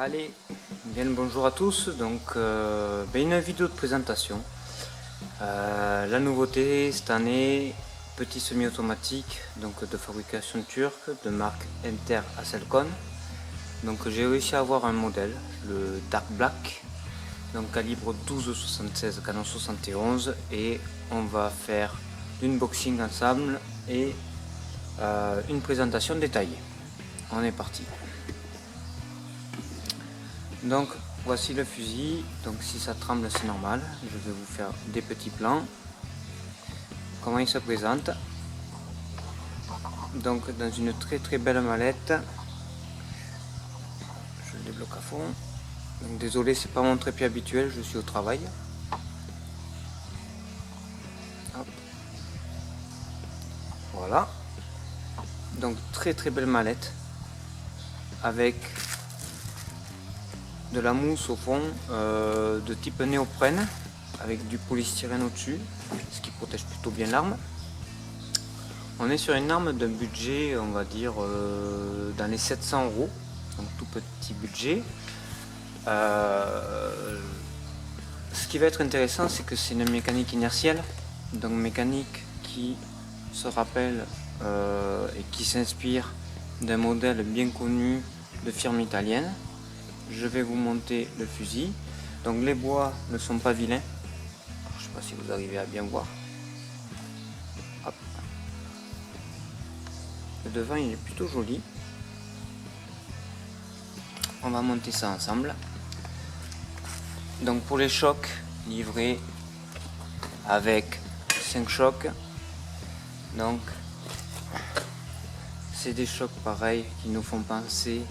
Allez, bien le bonjour à tous. Donc une vidéo de présentation. La nouveauté cette année, petit semi-automatique, donc de fabrication turque, de marque Enter Aselcon. Donc j'ai réussi à avoir un modèle, le Dark Black, donc calibre 12-76 canon 71, et on va faire l'unboxing ensemble et une présentation détaillée. On est parti. Donc voici le fusil. Donc si ça tremble, c'est normal. Je vais vous faire des petits plans. Comment il se présente. Donc dans une très belle mallette. Je le débloque à fond. Donc désolé, c'est pas mon trépied habituel, je suis au travail. Hop. Voilà. Donc très belle mallette avec de la mousse au fond de type néoprène avec du polystyrène au dessus, ce qui protège plutôt bien l'arme. On est sur une arme d'un budget, on va dire dans les 700 €, donc tout petit budget. Ce qui va être intéressant, c'est que c'est une mécanique inertielle, donc mécanique qui se rappelle et qui s'inspire d'un modèle bien connu de firme italienne. Je vais vous monter le fusil. Donc les bois ne sont pas vilains. Je ne sais pas si vous arrivez à bien voir. Hop. Le devant il est plutôt joli. On va monter ça ensemble. Donc pour les chocs, livrés avec 5 chocs. Donc c'est des chocs pareils qui nous font penser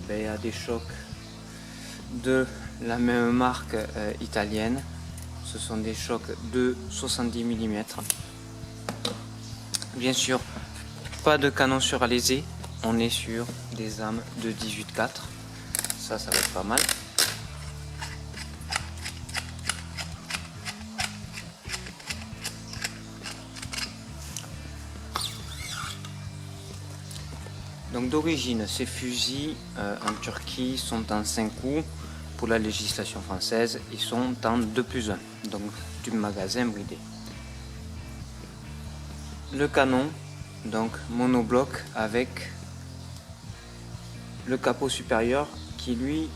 à des chocs de la même marque italienne. Ce sont des chocs de 70 mm. Bien sûr, pas de canon suralésé, on est sur des armes de 18-4. Ça va être pas mal. Donc d'origine, ces fusils en Turquie sont en 5 coups. Pour la législation française, ils sont en 2+1, donc du magasin bridé. Le canon, donc monobloc avec le capot supérieur qui lui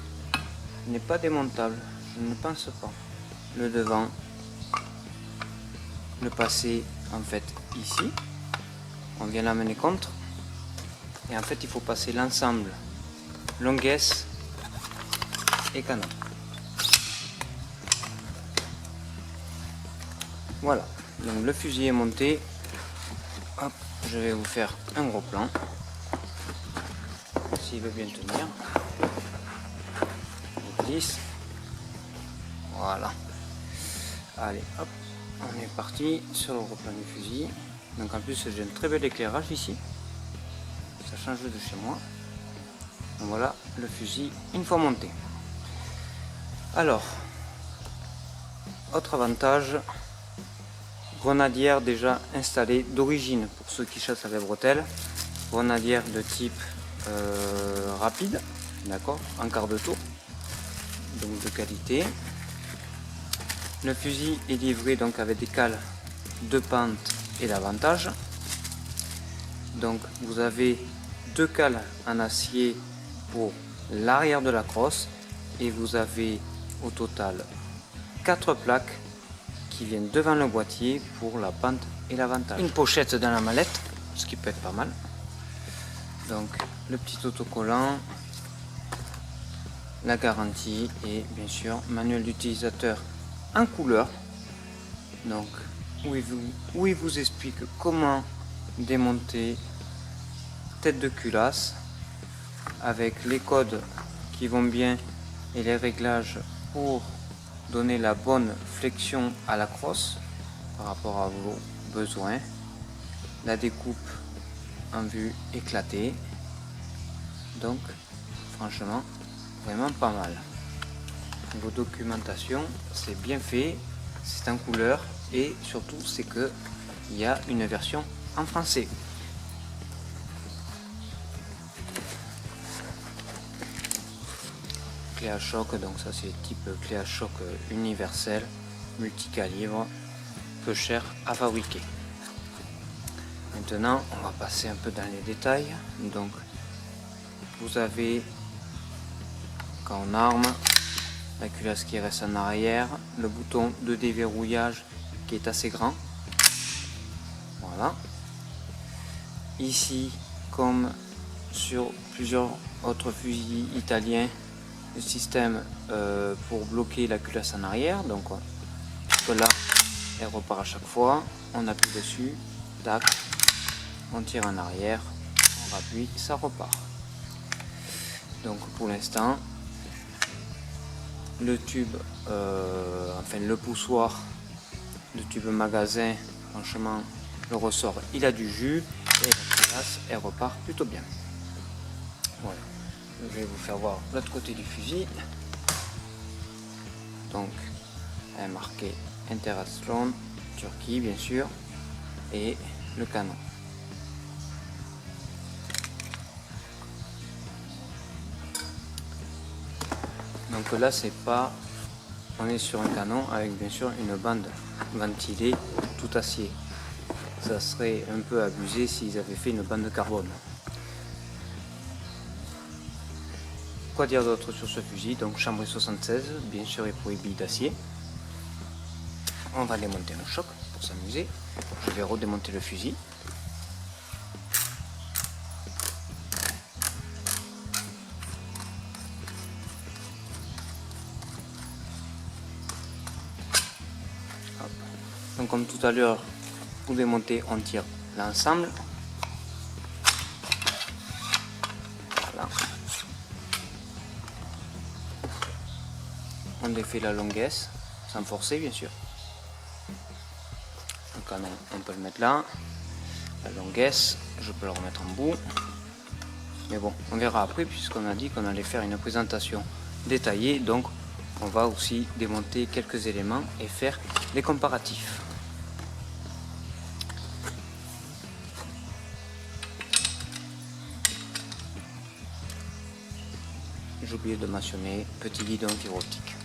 n'est pas démontable, je ne pense pas. Le devant, le passer en fait ici, on vient l'amener contre. Et en fait, il faut passer l'ensemble longuesse et canon. Voilà, donc le fusil est monté. Hop, je vais vous faire un gros plan. S'il veut bien tenir. Je glisse. Voilà. Allez, hop, on est parti sur le gros plan du fusil. Donc en plus, j'ai un très bel éclairage ici. Ça change de chez moi. Donc voilà le fusil une fois monté. Alors, autre avantage, grenadière déjà installée d'origine pour ceux qui chassent avec bretelles. Grenadière de type rapide, d'accord, en quart de tour, donc de qualité. Le fusil est livré donc avec des cales de pente et d'avantage. Donc vous avez 2 cales en acier pour l'arrière de la crosse et vous avez au total 4 plaques qui viennent devant le boîtier pour la pente et l'avantage. Une pochette dans la mallette, ce qui peut être pas mal. Donc le petit autocollant, la garantie et bien sûr manuel d'utilisateur en couleur. Donc où il vous explique comment démonter tête de culasse avec les codes qui vont bien et les réglages pour donner la bonne flexion à la crosse par rapport à vos besoins. La découpe en vue éclatée. Donc franchement vraiment pas mal. Vos documentations, c'est bien fait, c'est en couleur et surtout c'est que il y a une version en français. clé à choc, donc ça c'est type clé à choc universelle, multicalibre, peu cher à fabriquer. Maintenant on va passer un peu dans les détails. Donc vous avez, quand on arme, la culasse qui reste en arrière, le bouton de déverrouillage qui est assez grand. Voilà. Ici, comme sur plusieurs autres fusils italiens, le système pour bloquer la culasse en arrière. Donc là, elle repart à chaque fois. On appuie dessus, tac, on tire en arrière, on appuie, ça repart. Donc pour l'instant, le tube, enfin le poussoir, le tube magasin, franchement, le ressort, il a du jus et la culasse, elle repart plutôt bien. Voilà. Je vais vous faire voir l'autre côté du fusil. Donc, elle est marquée Interaslan, Turquie bien sûr, et le canon. Donc là, c'est pas, on est sur un canon avec bien sûr une bande ventilée tout acier. Ça serait un peu abusé s'ils avaient fait une bande de carbone. Quoi dire d'autre sur ce fusil? Donc chambré 76, bien sûr, et pour billes d'acier. On va démonter un choc pour s'amuser. Je vais redémonter le fusil. Hop. Donc comme tout à l'heure, pour démonter, on tire l'ensemble. Voilà. On défait la longuesse, sans forcer bien sûr. Le canon, on peut le mettre là. La longuesse, je peux le remettre en bout. Mais bon, on verra après puisqu'on a dit qu'on allait faire une présentation détaillée. Donc on va aussi démonter quelques éléments et faire les comparatifs. J'ai oublié de mentionner petit guidon fibre optique.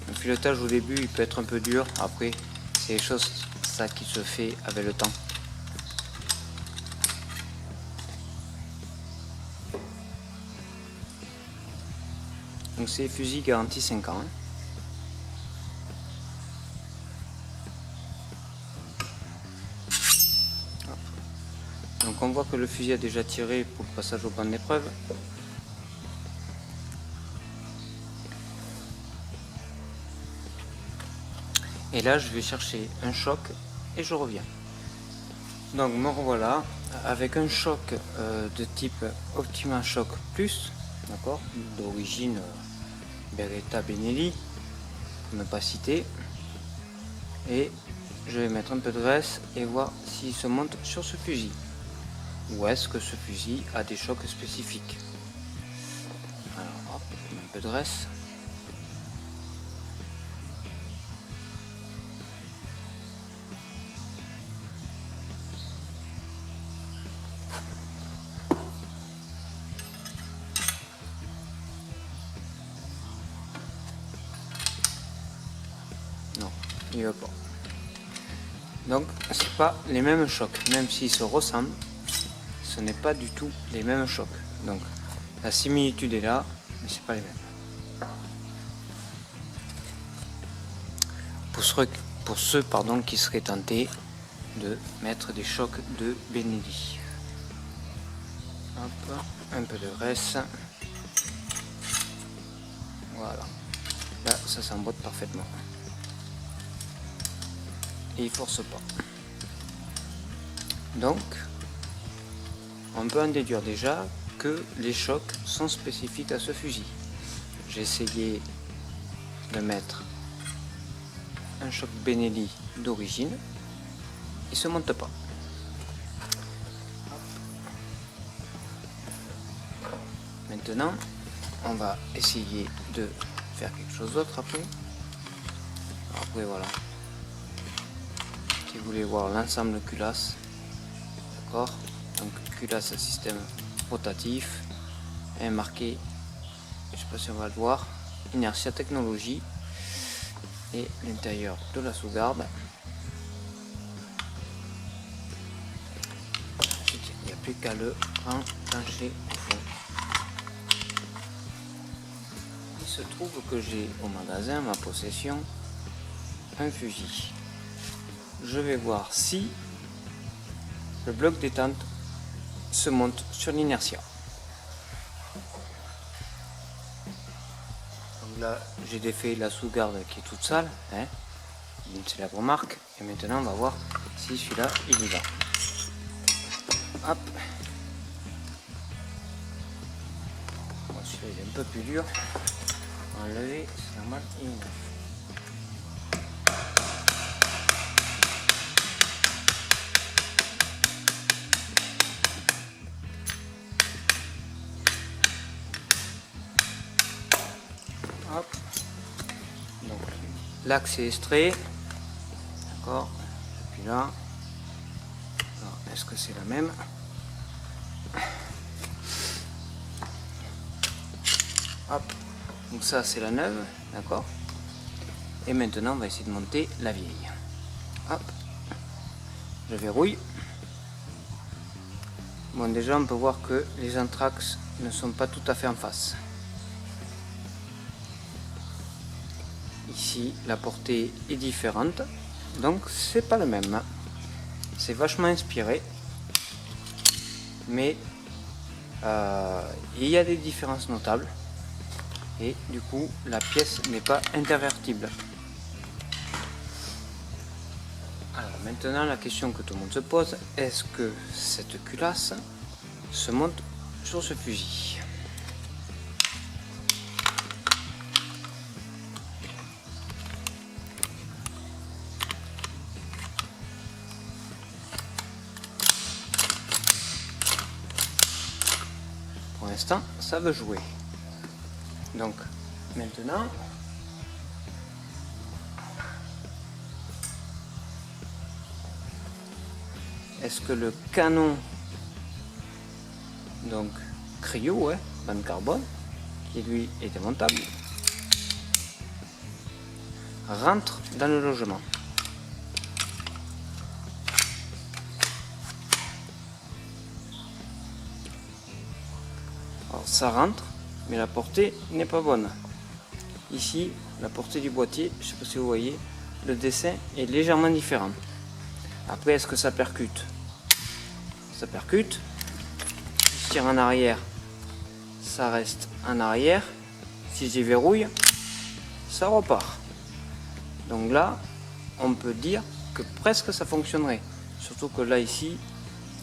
Le filetage au début il peut être un peu dur, après c'est des choses ça qui se fait avec le temps. Donc c'est fusil garanti 5 ans. Donc on voit que le fusil a déjà tiré pour le passage au banc d'épreuve. Et là je vais chercher un choc et je reviens. Donc me revoilà avec un choc de type Optima Choc Plus, d'accord, d'origine Beretta Benelli, pour ne pas citer. Et je vais mettre un peu de graisse et voir s'il se monte sur ce fusil. Ou est-ce que ce fusil a des chocs spécifiques? Alors hop, un peu de graisse. Non, il veut pas. Donc c'est pas les mêmes chocs, même s'ils se ressemblent, ce n'est pas du tout les mêmes chocs. Donc la similitude est là, mais c'est pas les mêmes. Pour ceux qui seraient tentés de mettre des chocs de Benelli. Hop, un peu de graisse. Voilà. Là, ça s'emboîte parfaitement. Et il force pas. Donc, on peut en déduire déjà que les chocs sont spécifiques à ce fusil. J'ai essayé de mettre un choc Benelli d'origine, il se monte pas. Maintenant, on va essayer de faire quelque chose d'autre après. Après voilà. Si vous voulez voir l'ensemble culasse, d'accord. Donc culasse à système rotatif est marqué, je sais pas si on va le voir, Inertia Technologie, et l'intérieur de la sous-garde. Il n'y a plus qu'à le enclencher au fond. Il se trouve que j'ai au magasin à ma possession un fusil. Je vais voir si le bloc détente se monte sur l'inertia. Donc là, j'ai défait la sous-garde qui est toute sale, hein, une célèbre marque, et maintenant on va voir si celui-là il y va. Hop. Bon, celui-là il est un peu plus dur. Enlever, c'est normal, il est neuf. Hop. Donc l'axe est extrait, d'accord, depuis là. Est-ce que c'est la même? Hop, donc ça c'est la neuve, d'accord. Et maintenant on va essayer de monter la vieille. Hop, je verrouille. Bon, déjà on peut voir que les anthrax ne sont pas tout à fait en face. Ici la portée est différente, donc c'est pas le même. C'est vachement inspiré, mais il y a des différences notables et du coup la pièce n'est pas intervertible. Alors maintenant la question que tout le monde se pose, est-ce que cette culasse se monte sur ce fusil? Pour l'instant, ça veut jouer. Donc, maintenant, est-ce que le canon, donc cryo, ouais, bande carbone, qui lui est démontable, rentre dans le logement? Alors ça rentre, mais la portée n'est pas bonne. Ici, la portée du boîtier, je ne sais pas si vous voyez, le dessin est légèrement différent. Après, est-ce que ça percute? Ça percute. Si je tire en arrière, ça reste en arrière. Si j'y verrouille, ça repart. Donc là, on peut dire que presque ça fonctionnerait. Surtout que là, ici,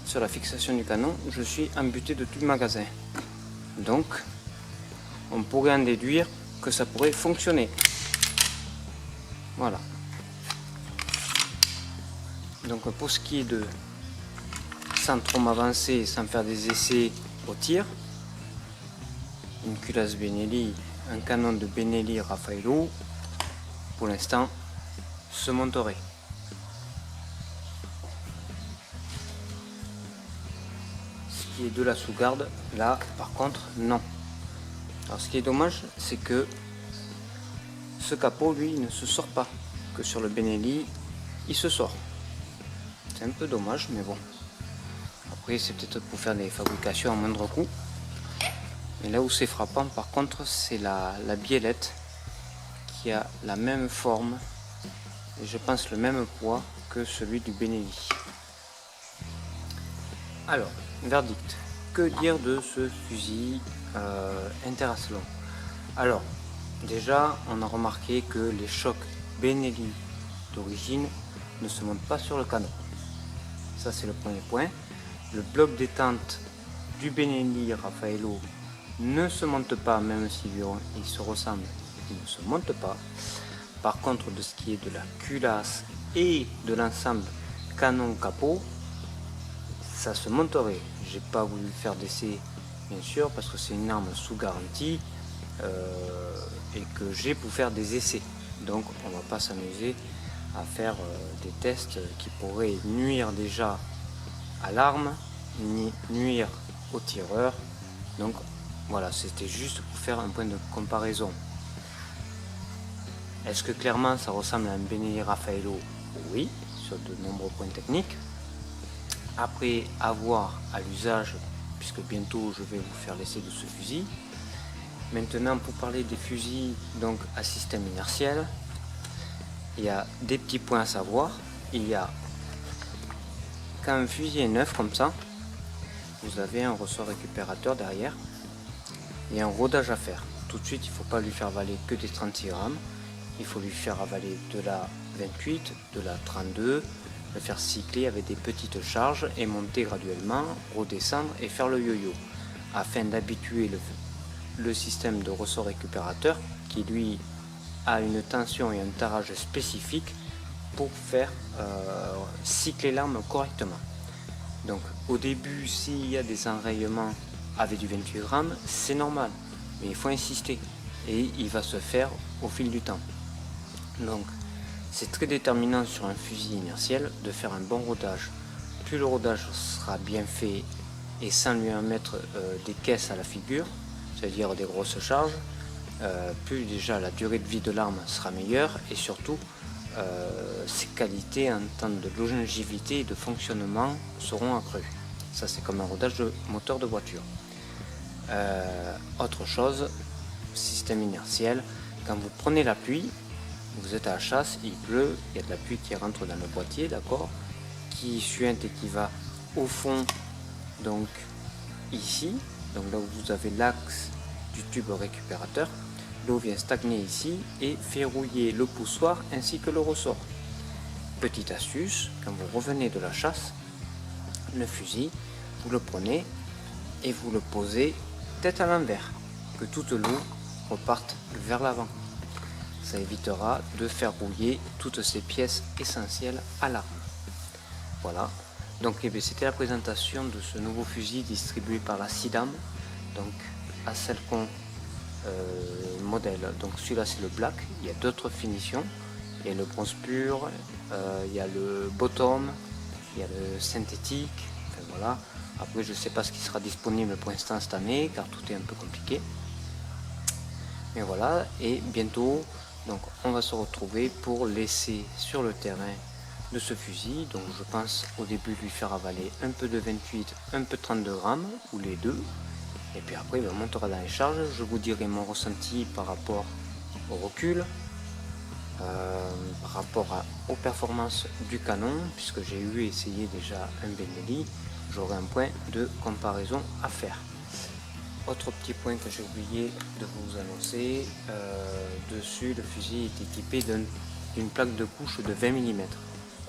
sur la fixation du canon, je suis embuté de tout le magasin. Donc, on pourrait en déduire que ça pourrait fonctionner. Voilà. Donc pour ce qui est de, sans trop m'avancer, sans faire des essais au tir, une culasse Benelli, un canon de Benelli Raffaello, pour l'instant, se monterait. Ce qui est de la sous-garde, là par contre, non. Alors ce qui est dommage, c'est que ce capot, lui, ne se sort pas. Que sur le Benelli, il se sort. C'est un peu dommage, mais bon. Après, c'est peut-être pour faire des fabrications à moindre coût. Mais là où c'est frappant, par contre, c'est la biellette qui a la même forme et je pense le même poids que celui du Benelli. Alors, verdict. Que dire de ce fusil Interathlon? Alors, déjà, on a remarqué que les chocs Benelli d'origine ne se montent pas sur le canon. Ça, c'est le premier point. Le bloc détente du Benelli Raffaello ne se monte pas, même s'il se ressemble, il ne se monte pas. Par contre, de ce qui est de la culasse et de l'ensemble canon capot, ça se monterait. J'ai pas voulu faire d'essai, bien sûr, parce que c'est une arme sous garantie et que j'ai pour faire des essais. Donc, on va pas s'amuser à faire des tests qui pourraient nuire déjà à l'arme ni nuire au tireur. Donc voilà, c'était juste pour faire un point de comparaison. Est-ce que clairement ça ressemble à un Benelli Raffaello? Oui, sur de nombreux points techniques. Après, à voir à l'usage, puisque bientôt je vais vous faire l'essai de ce fusil. Maintenant, pour parler des fusils donc à système inertiel, il y a des petits points à savoir. Il y a, quand un fusil est neuf comme ça, vous avez un ressort récupérateur derrière. Il y a un rodage à faire. Tout de suite, il ne faut pas lui faire avaler que des 36 grammes. Il faut lui faire avaler de la 28, de la 32, le faire cycler avec des petites charges et monter graduellement, redescendre et faire le yo-yo, afin d'habituer le système de ressort récupérateur qui lui a une tension et un tarage spécifique pour faire cycler l'arme correctement. Donc au début, s'il y a des enrayements avec du 28 grammes, c'est normal, mais il faut insister et il va se faire au fil du temps. Donc c'est très déterminant sur un fusil inertiel de faire un bon rodage. Plus le rodage sera bien fait et sans lui en mettre des caisses à la figure, c'est-à-dire des grosses charges, plus déjà la durée de vie de l'arme sera meilleure et surtout ses qualités en termes de longévité et de fonctionnement seront accrues. Ça c'est comme un rodage de moteur de voiture. Autre chose, système inertiel, quand vous prenez la pluie, vous êtes à la chasse, il pleut, il y a de la pluie qui rentre dans le boîtier, d'accord, qui suinte et qui va au fond, donc ici, donc là où vous avez l'axe du tube récupérateur, l'eau vient stagner ici et fait rouiller le poussoir ainsi que le ressort. Petite astuce, quand vous revenez de la chasse, le fusil, vous le prenez et vous le posez tête à l'envers, que toute l'eau reparte vers l'avant. Ça évitera de faire rouiller toutes ces pièces essentielles à l'arme. Voilà, donc c'était la présentation de ce nouveau fusil distribué par la Sidam, donc à Selcon modèle. Donc celui-là c'est le black, il y a d'autres finitions, il y a le bronze pur, il y a le bottom, il y a le synthétique, enfin voilà. Après je ne sais pas ce qui sera disponible pour l'instant cette année car tout est un peu compliqué. Mais voilà, et bientôt donc on va se retrouver pour l'essai sur le terrain de ce fusil. Donc je pense au début lui faire avaler un peu de 28, un peu de 32 grammes, ou les deux. Et puis après on montera dans les charges, je vous dirai mon ressenti par rapport au recul, par rapport aux performances du canon, puisque j'ai eu essayé déjà un Benelli, j'aurai un point de comparaison à faire. Autre petit point que j'ai oublié de vous annoncer, dessus le fusil est équipé d'une plaque de couche de 20 mm,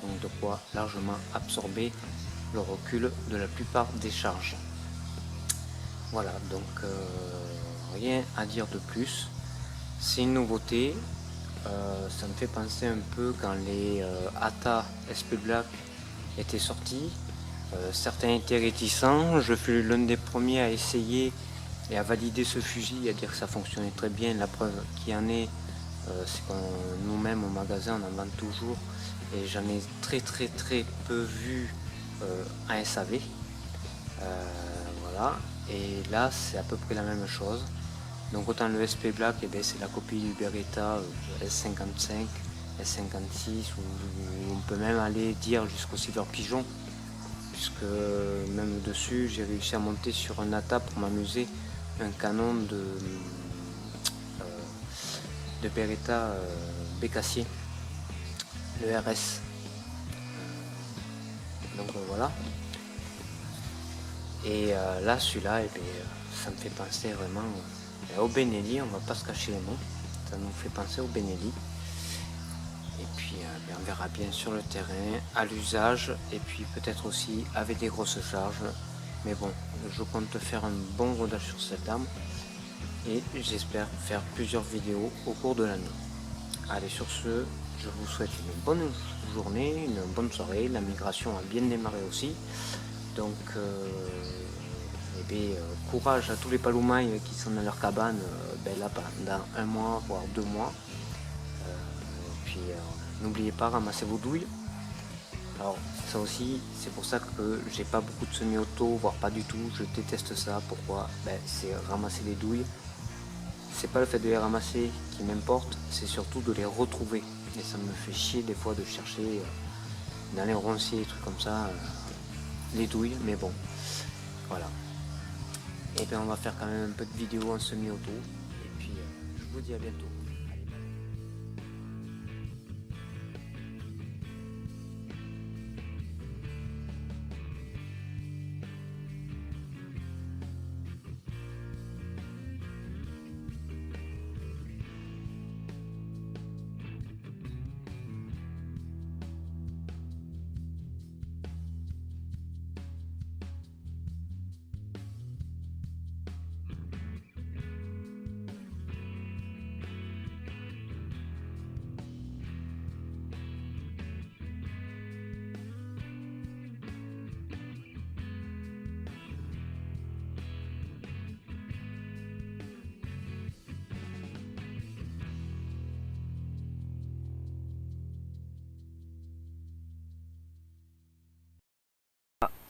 donc de quoi largement absorber le recul de la plupart des charges. Voilà, donc rien à dire de plus, c'est une nouveauté, ça me fait penser un peu quand les ATA SP Black étaient sortis, certains étaient réticents, je fus l'un des premiers à essayer et à valider ce fusil, à dire que ça fonctionnait très bien. La preuve qu'il y en est, c'est que nous-mêmes au magasin on en vend toujours et j'en ai très peu vu en SAV. Voilà, et là c'est à peu près la même chose. Donc autant le SP Black, c'est la copie du Beretta S55, S56, où on peut même aller dire jusqu'au Silver Pigeon, puisque même dessus j'ai réussi à monter sur un ATA pour m'amuser un canon de Beretta Bécassier, le RS. Donc voilà. Et là celui-là, ça me fait penser vraiment au Benelli, on va pas se cacher les mots, ça nous fait penser au Benelli. Et puis on verra bien sur le terrain, à l'usage, et puis peut-être aussi avec des grosses charges. Mais bon, je compte faire un bon rodage sur cette arme et j'espère faire plusieurs vidéos au cours de l'année. Allez, sur ce, je vous souhaite une bonne journée, une bonne soirée. La migration a bien démarré aussi. Donc, courage à tous les paloumailles qui sont dans leur cabane là pendant un mois, voire 2 mois. Puis n'oubliez pas, ramassez vos douilles. Alors ça aussi, c'est pour ça que j'ai pas beaucoup de semi-auto, voire pas du tout. Je déteste ça. Pourquoi? C'est ramasser les douilles. C'est pas le fait de les ramasser qui m'importe, c'est surtout de les retrouver. Et ça me fait chier des fois de chercher dans les ronciers, des trucs comme ça, les douilles. Mais bon, voilà. Et bien on va faire quand même un peu de vidéo en semi-auto. Et puis je vous dis à bientôt.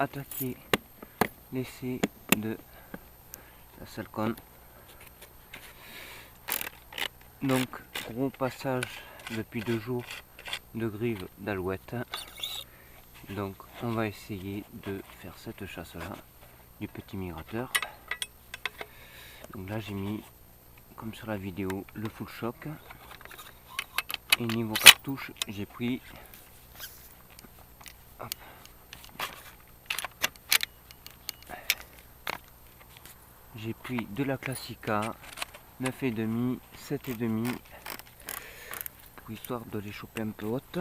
Attaquer l'essai de la Salcon. Donc gros passage depuis 2 jours de grive d'alouette. Donc on va essayer de faire cette chasse là du petit migrateur. Donc là j'ai mis comme sur la vidéo le full choc. Et niveau cartouche j'ai pris de la Classica 9,5, 7,5 pour histoire de les choper un peu hautes.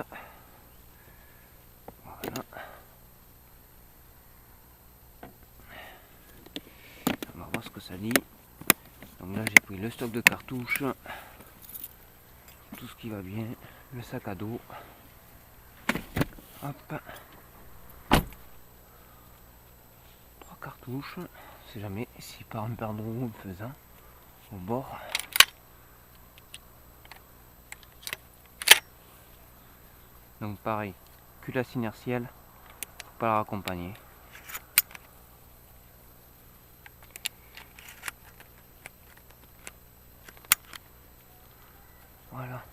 Voilà. On va voir ce que ça dit. Donc là j'ai pris le stock de cartouches, tout ce qui va bien, le sac à dos. Hop. 3 cartouches, on sait jamais si par un perdreau en faisant au bord. Donc pareil, culasse inertielle, faut pas la raccompagner. Voilà,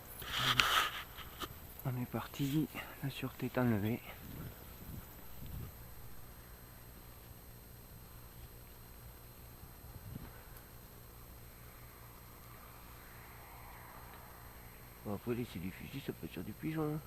on est parti, la sûreté est enlevée. Bon, après laisser du fusil, ça peut être sur du pigeon.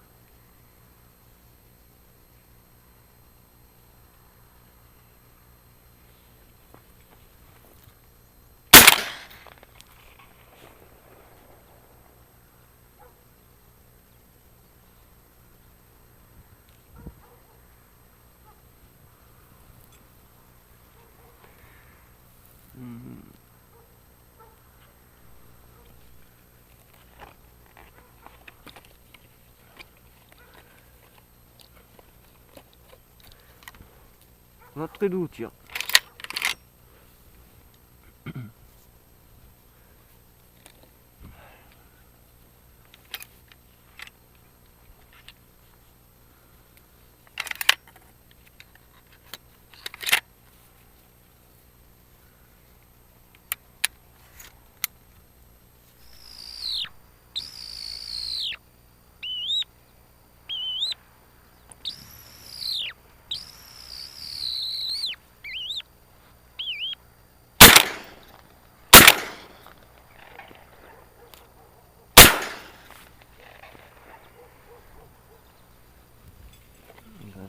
On a très doux, tiens.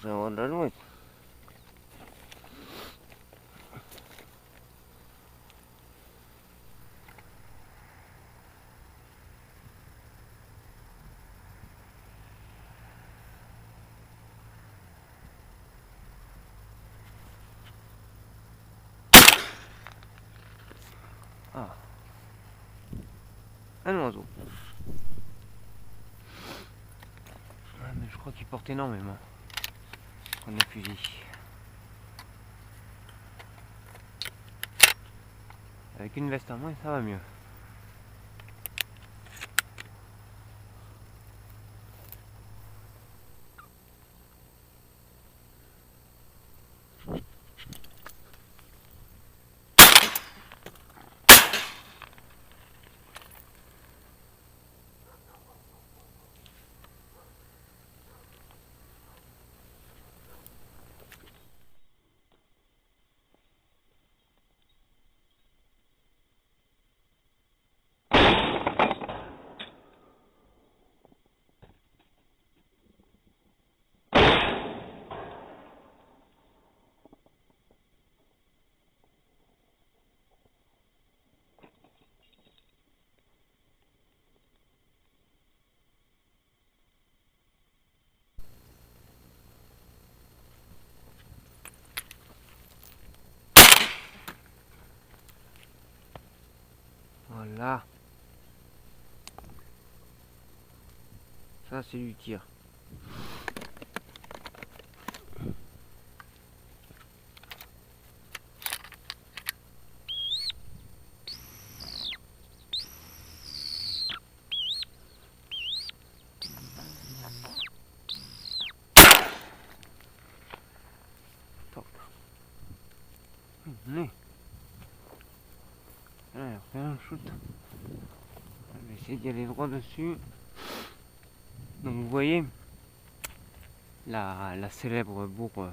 Ça va de la loin. Ah, un oiseau. Ouais, mais je crois qu'il porte énormément. On a fusil. Avec une veste en moins, ça va mieux. Voilà. Ça c'est du tir. Allez. Allez, on fait un shoot. Je vais essayer d'y aller droit dessus. Donc vous voyez la célèbre bourre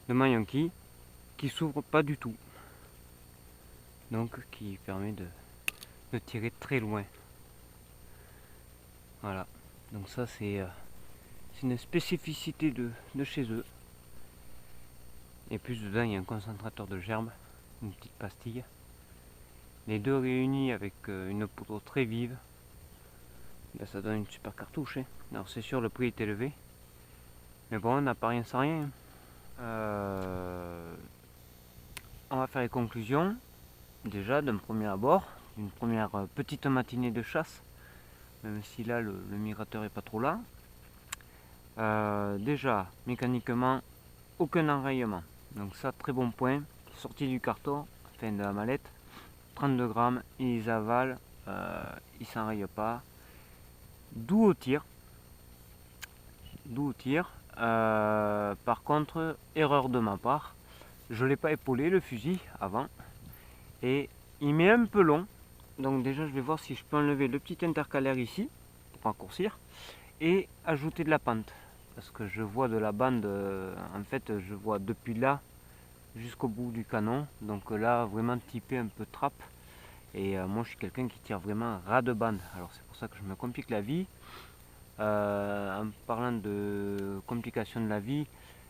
de Mayanki qui s'ouvre pas du tout. Donc qui permet de tirer très loin. Voilà. Donc ça c'est une spécificité de chez eux. Et plus dedans il y a un concentrateur de gerbe, une petite pastille. Les deux réunis avec une poudre très vive, ben, ça donne une super cartouche. Hein. Alors c'est sûr le prix est élevé, mais bon on n'a pas rien sans rien. On va faire les conclusions déjà d'un premier abord, d'une première petite matinée de chasse, même si là le migrateur est pas trop là. Déjà mécaniquement aucun enrayement, donc ça très bon point. Sorti du carton, enfin de la mallette, 32 grammes, ils avalent, ils s'enrayent pas. Doux au tir. Par contre, erreur de ma part, je l'ai pas épaulé le fusil avant et il m'est un peu long. Donc déjà je vais voir si je peux enlever le petit intercalaire ici pour raccourcir et ajouter de la pente parce que je vois de la bande, en fait je vois depuis là jusqu'au bout du canon, donc là vraiment typé un peu trappe. Et moi je suis quelqu'un qui tire vraiment ras de bande, alors c'est pour ça que je me complique la vie. En parlant de complications de la vie,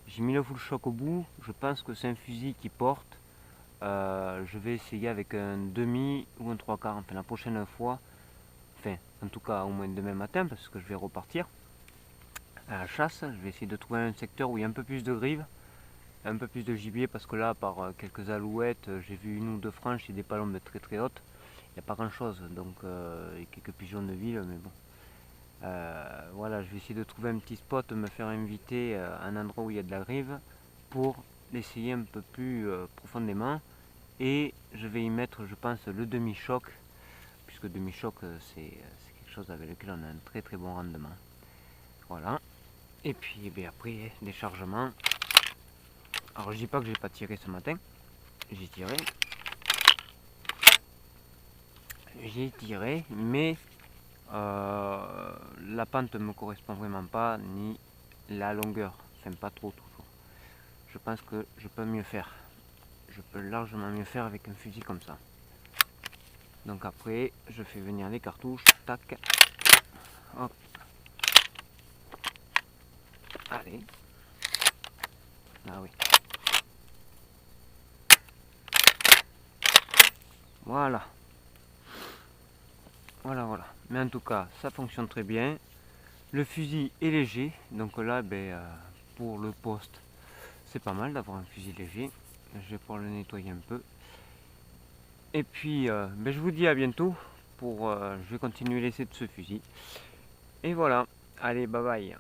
j'ai mis le full choc au bout. Je pense que c'est un fusil qui porte. Je vais essayer avec un demi ou un trois quarts, enfin la prochaine fois, enfin en tout cas au moins demain matin parce que je vais repartir à la chasse. Je vais essayer de trouver un secteur où il y a un peu plus de grives, un peu plus de gibier, parce que là par quelques alouettes, j'ai vu une ou deux franches et des palombes très très hautes. Il n'y a pas grand chose, donc et quelques pigeons de ville, mais bon. Voilà, je vais essayer de trouver un petit spot, me faire inviter à un endroit où il y a de la grive pour l'essayer un peu plus profondément. Et je vais y mettre, je pense, le demi-choc, puisque demi-choc c'est quelque chose avec lequel on a un très très bon rendement. Voilà. Et puis bien, après, déchargement. Alors je dis pas que j'ai pas tiré ce matin, j'ai tiré. Mais la pente ne me correspond vraiment pas, ni la longueur, enfin pas trop toujours. Je pense que je peux mieux faire. Je peux largement mieux faire avec un fusil comme ça. Donc après, je fais venir les cartouches, tac, hop, allez, ah oui, voilà, voilà. Mais en tout cas, ça fonctionne très bien. Le fusil est léger, donc là, pour le poste, c'est pas mal d'avoir un fusil léger. Je vais pouvoir le nettoyer un peu. Et puis, je vous dis à bientôt. Je vais continuer l'essai de ce fusil. Et voilà, allez, bye bye.